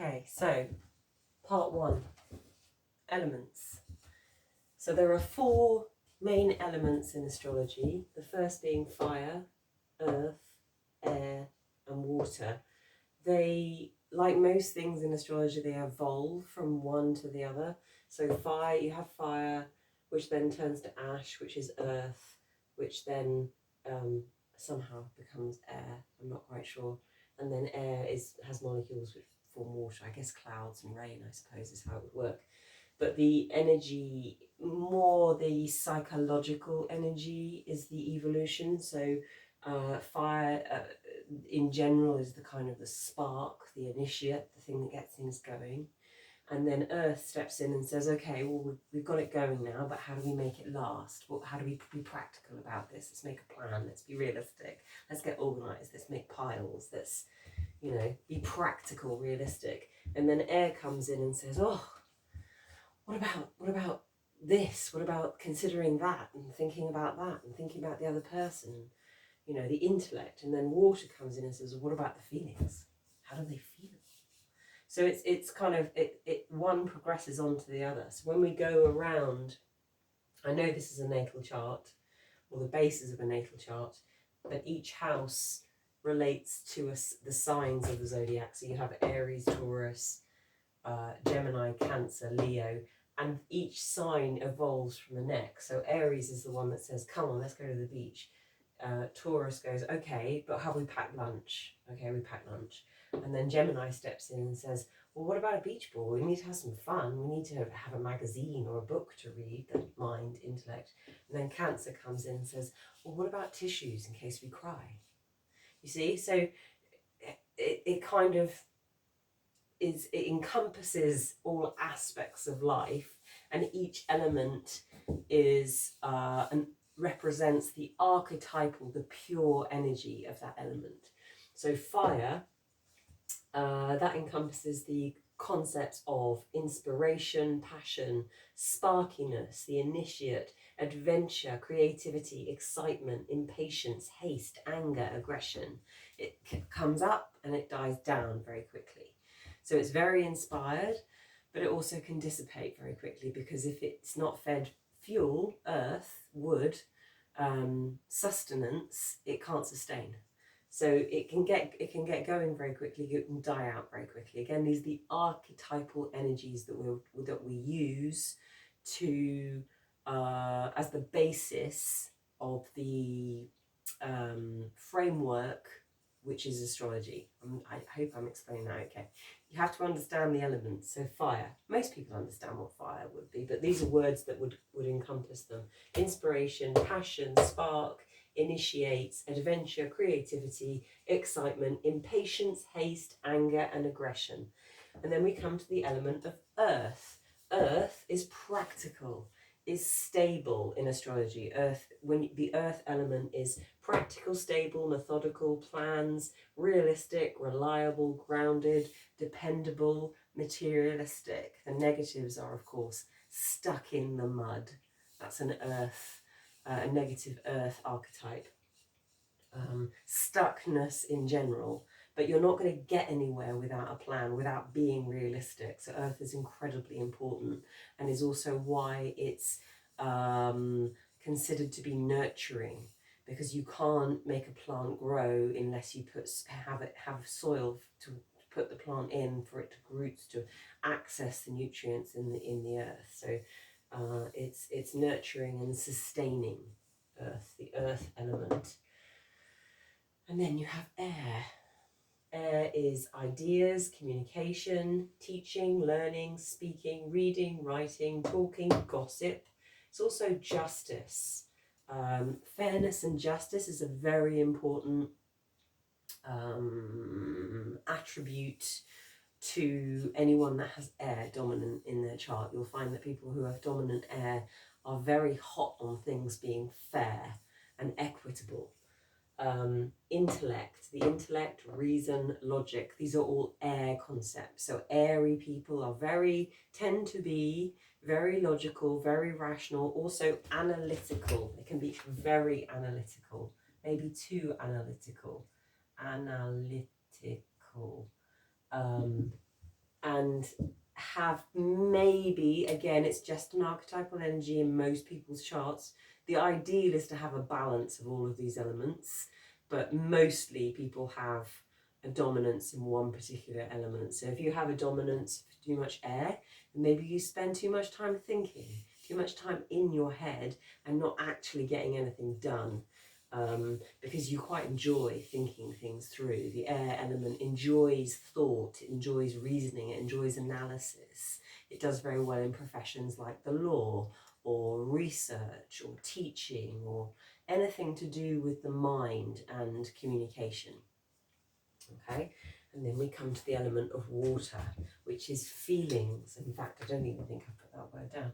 Okay, so part one, elements. So there are four main elements in astrology, the first being fire, earth, air, and water. They, like most things in astrology, they evolve from one to the other. So fire, you have fire, which then turns to ash, which is earth, which then somehow becomes air. I'm not quite sure. And then air has molecules which form water. I guess clouds and rain, I suppose, is how it would work. But the energy, more the psychological energy, is the evolution. So fire in general is the kind of the spark, the initiate, the thing that gets things going. And then earth steps in and says, okay, well, we've got it going now, but how do we make it last? Well, how do we be practical about this? Let's make a plan. Let's be realistic. Let's get organized. Let's make piles. Let's, be practical, realistic. And then air comes in and says, oh, what about this? What about considering that and thinking about that and thinking about the other person? The intellect. And then water comes in and says, well, what about the feelings? How do they feel? So it's kind of, it one progresses onto the other. So when we go around, I know this is a natal chart, or the basis of a natal chart, but each house relates to the signs of the zodiac. So you have Aries, Taurus, Gemini, Cancer, Leo, and each sign evolves from the next. So Aries is the one that says, come on, let's go to the beach. Taurus goes, okay, but have we packed lunch? Okay, we packed lunch. And then Gemini steps in and says, well, what about a beach ball? We need to have some fun. We need to have a magazine or a book to read, the mind, intellect. And then Cancer comes in and says, well, what about tissues in case we cry? You see, so it kind of it encompasses all aspects of life, and each element is and represents the archetypal, the pure energy of that element. So fire, that encompasses the concepts of inspiration, passion, sparkiness, the initiate, adventure, creativity, excitement, impatience, haste, anger, aggression. It comes up and it dies down very quickly. So it's very inspired, but it also can dissipate very quickly, because if it's not fed fuel, earth, wood, sustenance, it can't sustain. So it can get going very quickly. It can die out very quickly. Again, these are the archetypal energies that we use to as the basis of the framework, which is astrology. I hope I'm explaining that okay. You have to understand the elements. So fire, most people understand what fire would be, but these are words that would encompass them. Inspiration, passion, spark, initiates, adventure, creativity, excitement, impatience, haste, anger, and aggression. And then we come to the element of earth. Earth is practical, is stable in astrology. The earth element is practical, stable, methodical, plans, realistic, reliable, grounded, dependable, materialistic. The negatives are, of course, stuck in the mud. That's an earth, a negative earth archetype. Stuckness in general, but you're not going to get anywhere without a plan, without being realistic. So earth is incredibly important, and is also why it's considered to be nurturing, because you can't make a plant grow unless you have soil to put the plant in, for it to roots to access the nutrients in the earth. So it's nurturing and sustaining earth, the earth element. And then you have air. Air is ideas, communication, teaching, learning, speaking, reading, writing, talking, gossip. It's also justice. Fairness and justice is a very important attribute to anyone that has air dominant in their chart. You'll find that people who have dominant air are very hot on things being fair and equitable. Intellect, the intellect, reason, logic, these are all air concepts. So airy people tend to be very logical, very rational, also analytical. They can be very analytical, maybe too analytical. and have maybe, again, it's just an archetypal energy in most people's charts. The ideal is to have a balance of all of these elements, but mostly people have a dominance in one particular element. So if you have a dominance of too much air, then maybe you spend too much time thinking, too much time in your head and not actually getting anything done. Because you quite enjoy thinking things through. The air element enjoys thought, it enjoys reasoning, it enjoys analysis. It does very well in professions like the law or research or teaching or anything to do with the mind and communication. Okay, and then we come to the element of water, which is feelings. In fact, I don't even think I put that word down.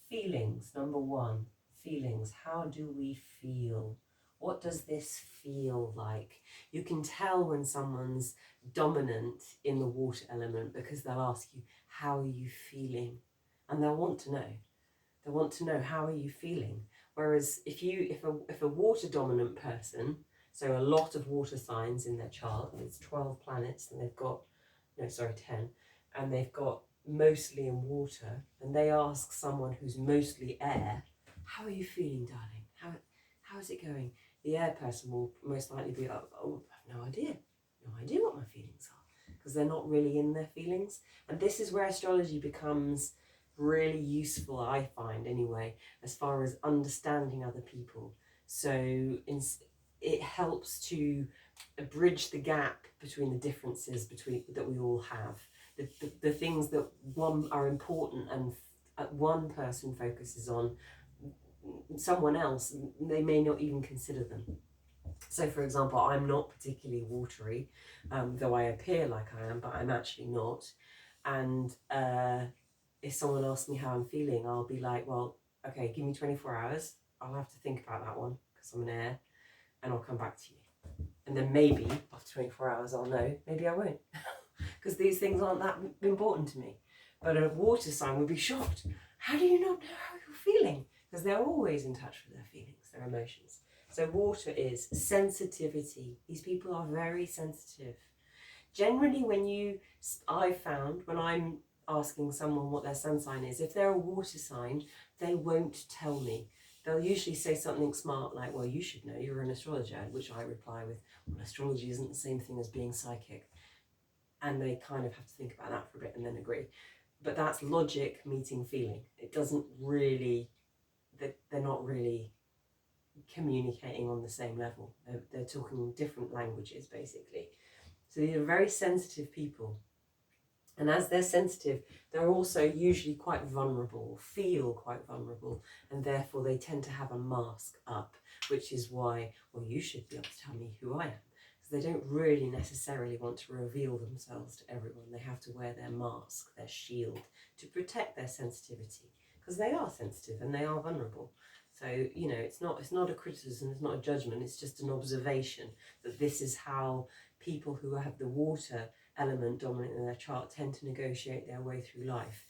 Feelings, number one. Feelings. How do we feel? What does this feel like? You can tell when someone's dominant in the water element because they'll ask you, how are you feeling? And they'll want to know. They want to know, how are you feeling? Whereas if a water dominant person, so a lot of water signs in their chart, it's 12 planets and they've got, 10, and they've got mostly in water, and they ask someone who's mostly air, how are you feeling, darling? How is it going? The air person will most likely be like, oh, I have no idea what my feelings are, because they're not really in their feelings. And this is where astrology becomes really useful, I find anyway, as far as understanding other people. So it helps to bridge the gap between the differences that we all have, the things that are important and one person focuses on, someone else, they may not even consider them. So for example, I'm not particularly watery, though I appear like I am, but I'm actually not. And if someone asks me how I'm feeling, I'll be like, well, okay, give me 24 hours. I'll have to think about that one because I'm an air, and I'll come back to you. And then maybe after 24 hours, I'll know. Maybe I won't, because these things aren't that important to me. But a water sign would be shocked. How do you not know how you're feeling? Because they're always in touch with their feelings, their emotions. So water is sensitivity. These people are very sensitive. Generally, I've found when I'm asking someone what their sun sign is, if they're a water sign, they won't tell me. They'll usually say something smart like, well, you should know, you're an astrologer, which I reply with, well, astrology isn't the same thing as being psychic. And they kind of have to think about that for a bit and then agree. But that's logic meeting feeling. It doesn't really, they're not really communicating on the same level. They're talking different languages, basically. So these are very sensitive people. And as they're sensitive, they're also usually quite vulnerable, feel quite vulnerable, and therefore they tend to have a mask up, which is why, well, you should be able to tell me who I am. So they don't really necessarily want to reveal themselves to everyone. They have to wear their mask, their shield, to protect their sensitivity, because they are sensitive and they are vulnerable. So, it's not a criticism, it's not a judgment, it's just an observation that this is how people who have the water element dominant in their chart tend to negotiate their way through life.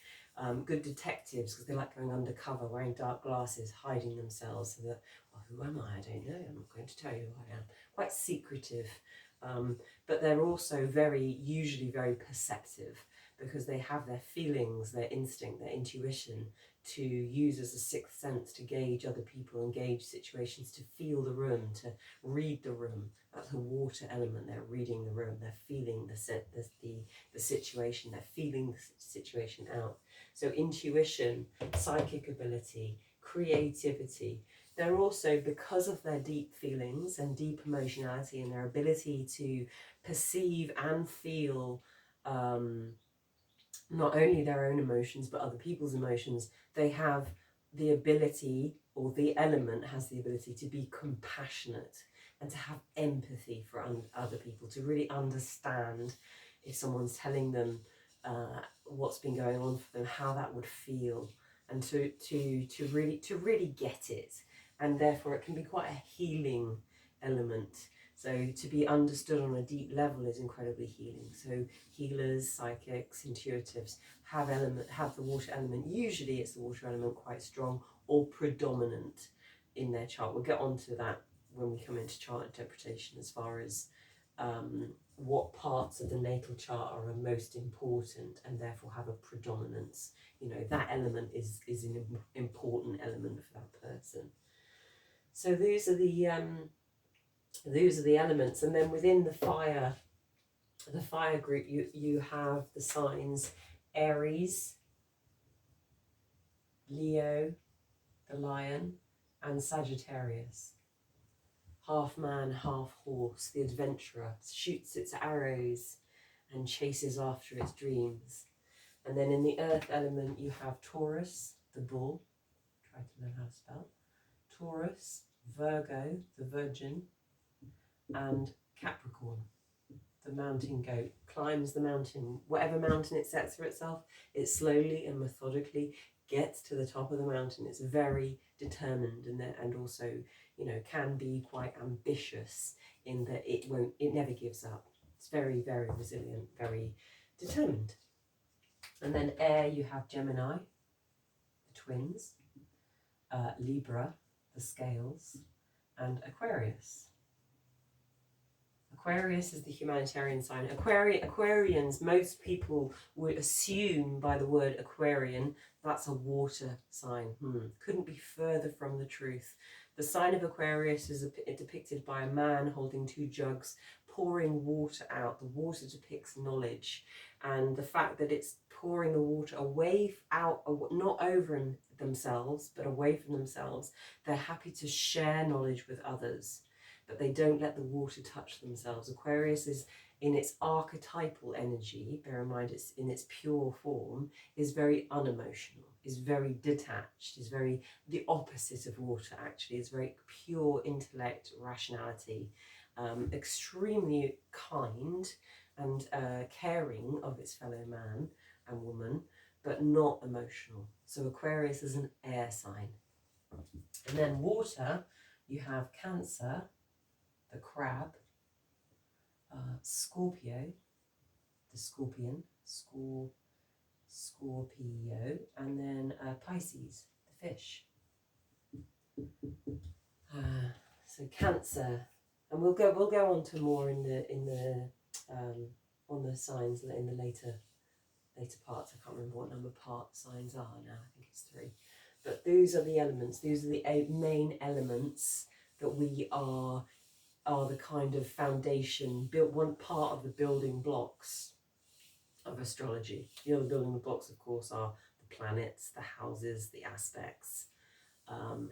Good detectives, because they like going undercover, wearing dark glasses, hiding themselves, so that, well, who am I? I don't know. I'm not going to tell you who I am. Quite secretive, but they're also usually very perceptive, because they have their feelings, their instinct, their intuition to use as a sixth sense to gauge other people, engage situations, to feel the room, to read the room. That's the water element. They're reading the room. They're feeling the situation. They're feeling the situation out. So intuition, psychic ability, creativity. They're also, because of their deep feelings and deep emotionality and their ability to perceive and feel not only their own emotions but other people's emotions, they have the ability, or the element has the ability, to be compassionate and to have empathy for other people, to really understand if someone's telling them what's been going on for them, how that would feel, and to really get it. And therefore it can be quite a healing element. So to be understood on a deep level is incredibly healing. So healers, psychics, intuitives have the water element. Usually it's the water element quite strong or predominant in their chart. We'll get onto that when we come into chart interpretation, as far as what parts of the natal chart are most important and therefore have a predominance. You know, that element is an important element for that person. So those are the elements. And then within the fire group, you have the signs Aries, Leo, the lion, and Sagittarius. Half man, half horse, the adventurer, shoots its arrows and chases after its dreams. And then in the earth element, you have Taurus, the bull. Try to learn how to spell. Taurus, Virgo, the virgin, and Capricorn, the mountain goat. Climbs the mountain, whatever mountain it sets for itself, it slowly and methodically gets to the top of the mountain. It's very determined, and also, you know, can be quite ambitious in that it never gives up. It's very, very resilient, very determined. And then air, you have Gemini, the twins, Libra, the scales, and Aquarius. Aquarius is the humanitarian sign. Aquarians, most people would assume by the word Aquarian, that's a water sign. Couldn't be further from the truth. The sign of Aquarius is depicted by a man holding 2 jugs, pouring water out. The water depicts knowledge. And the fact that it's pouring the water away, not over themselves, but away from themselves. They're happy to share knowledge with others, but they don't let the water touch themselves. Aquarius is, in its archetypal energy, bear in mind it's in its pure form, is very unemotional, is very detached, is very the opposite of water actually, is very pure intellect, rationality, extremely kind and caring of its fellow man and woman, but not emotional. So Aquarius is an air sign. And then water, you have Cancer, the crab, Scorpio, the scorpion, Scorpio, and then Pisces, the fish. So Cancer, and we'll go on to more in the on the signs in the later parts. I can't remember what number part signs are now. I think it's 3. But these are the elements. These are the 8 main elements that we are the kind of foundation, one part of the building blocks of astrology. The other building blocks, of course, are the planets, the houses, the aspects,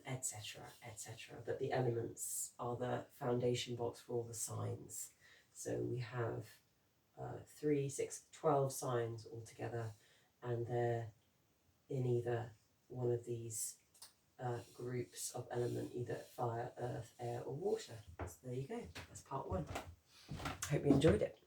etc., etc. But the elements are the foundation blocks for all the signs. So we have 3, 6, 12 signs altogether, and they're in either one of these groups of element, either fire, earth, air, or water. So there you go. That's part 1. Hope you enjoyed it.